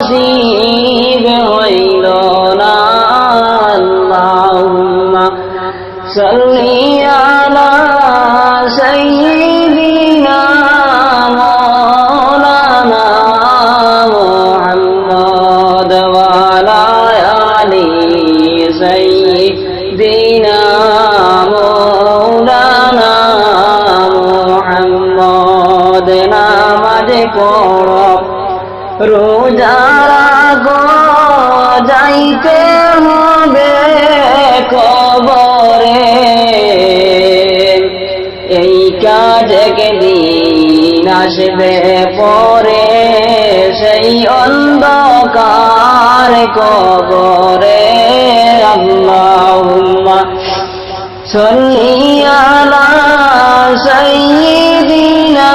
নসিব হইল না। আল্লাহুম্মা সাল্লি আলা সাইয়্যিদিনা মাওলানা মুহাম্মদ ওয়া আলা আলি সাইয়্যিদিনা মাওলানা মুহাম্মদ। নামাজ পড়ো, রোজা রাখো, যাইতে হবে কবরে। এই কাজ একদিন আসবে পরে, সেই অন্ধকার কবরে। আল্লাহুম্মা সাল্লি আলা সাইয়্যিদিনা